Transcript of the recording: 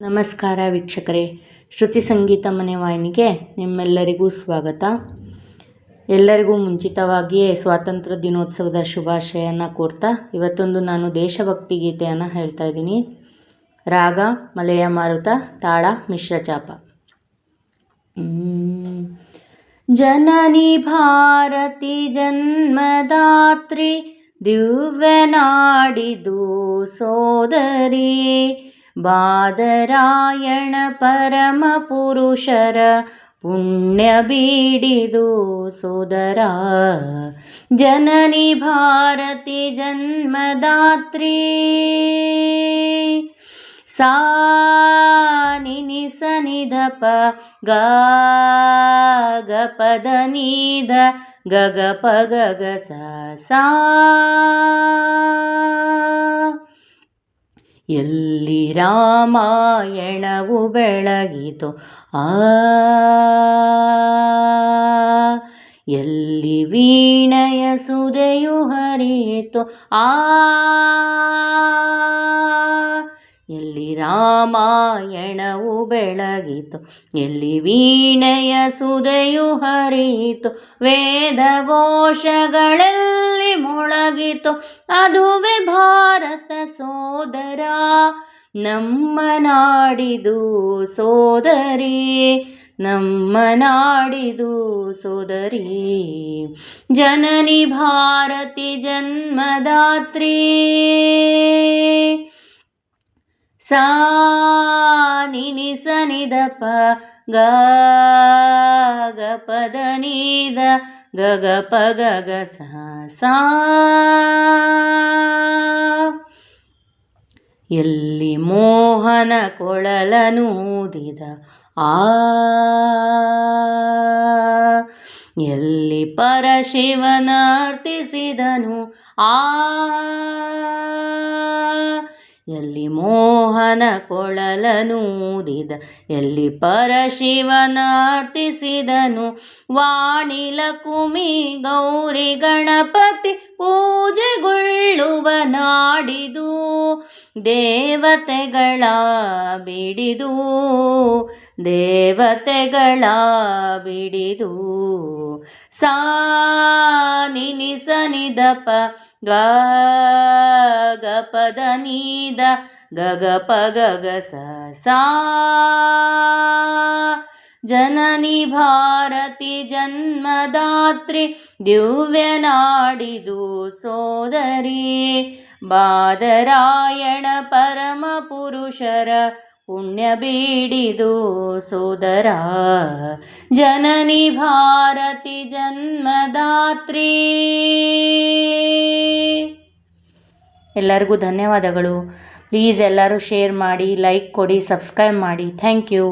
ನಮಸ್ಕಾರ ವೀಕ್ಷಕರೇ, ಶ್ರುತಿ ಸಂಗೀತ ಮನೆ ವಾಹಿನಿಗೆ ನಿಮ್ಮೆಲ್ಲರಿಗೂ ಸ್ವಾಗತ. ಎಲ್ಲರಿಗೂ ಮುಂಚಿತವಾಗಿಯೇ ಸ್ವಾತಂತ್ರ್ಯ ದಿನೋತ್ಸವದ ಶುಭಾಶಯನ ಕೋರ್ತಾ ಇವತ್ತೊಂದು ನಾನು ದೇಶಭಕ್ತಿ ಗೀತೆಯನ್ನು ಹೇಳ್ತಾ ಇದ್ದೀನಿ. ರಾಗ ಮಲೆಯ ಮಾರುತ, ತಾಳ ಮಿಶ್ರ ಚಾಪ. ಜನನಿ ಭಾರತಿ ಜನ್ಮದಾತ್ರಿ, ದಿವ್ಯನಾಡಿದು ಸೋದರಿ, ಬಾದರಾಯಣ ಪರಮ ಪುರುಷರ ಪುಣ್ಯ ಬೀಡಿದು ಸೋದರ. ಜನನಿ ಭಾರತಿ ಜನ್ಮದಾತ್ರಿ, ಸಾ ನಿನಿ ಸನಿ ಧ ಪ ಗ ಗ ಪದ ನೀ ಧ ಗ ಗ ಪ ಗ ಗ ಸ ಸಾ. ಎಲ್ಲಿ ರಾಮಾಯಣವು ಬೆಳಗಿತೋ ಆ, ಎಲ್ಲಿ ವೀಣೆಯ ಸುರೆಯು ಹರಿಯಿತೋ ಆ, ಎಲ್ಲಿ ರಾಮಾಯಣವು ಬೆಳಗಿತೋ, ಎಲ್ಲಿ ವೀಣೆಯ ಸುರೆಯು ಹರಿಯಿತೋ, ವೇದ ಘೋಷಗಳೆಲ್ಲಿ ಮೊಳಗಿತೋ, ಅದುವೇ ಭಾರತ ಸೋದರ, ನಮ್ಮ ನಾಡಿದು ಸೋದರಿ, ನಮ್ಮ ನಾಡಿದು ಸೋದರಿ. ಜನನಿ ಭಾರತಿ ಜನ್ಮದಾತ್ರಿ, ಸಾ ನಿನಿ ಸನಿ ಧ ಪ ಗ ಗ ಪದ ನೀ ಧ ಗ ಗ ಪ ಗ ಗ ಸ ಸಾ. ಎಲ್ಲಿ ಮೋಹನ ಕೊಳಲನೂದಿದ ಆ, ಎಲ್ಲಿ ಪರಶಿವನರ್ತಿಸಿದನು ಆ, ಎಲ್ಲಿ ಮೋಹನ ಕೊಳಲನೂದಿದ, ಎಲ್ಲಿ ಪರಶಿವನರ್ತಿಸಿದನು, ವಾಣಿ ಲಕುಮಿ ಗೌರಿ ಗಣಪತಿ ಪೂಜೆಗೊಳ್ಳುವ ನಾಡಿದು, ದೇವತೆಗಳ ಬಿಡಿದು, ದೇವತೆಗಳ ಬಿಡಿದು. ಸಾ ನಿನಿ ಸನಿ ಧ ಪ ಗ ಗ ಪದ ನೀ ಧ ಗ ಗ ಪ ಗ ಗ ಸ ಸಾ. ಜನನಿ ಭಾರತಿ ಜನ್ಮದಾತ್ರಿ, ದಿವ್ಯನಾಡಿದು ಸೋದರಿ, ಬಾದರಾಯಣ ಪರಮ ಪುರುಷರ ಪುಣ್ಯ ಬೀಡಿದು ಸೋದರ. ಜನನಿ ಭಾರತಿ ಜನ್ಮದಾತ್ರಿ. ಎಲ್ಲರಿಗೂ ಧನ್ಯವಾದಗಳು. ಪ್ಲೀಸ್ ಎಲ್ಲರೂ ಶೇರ್ ಮಾಡಿ, ಲೈಕ್ ಕೊಡಿ, ಸಬ್ಸ್ಕ್ರೈಬ್ ಮಾಡಿ. Thank you.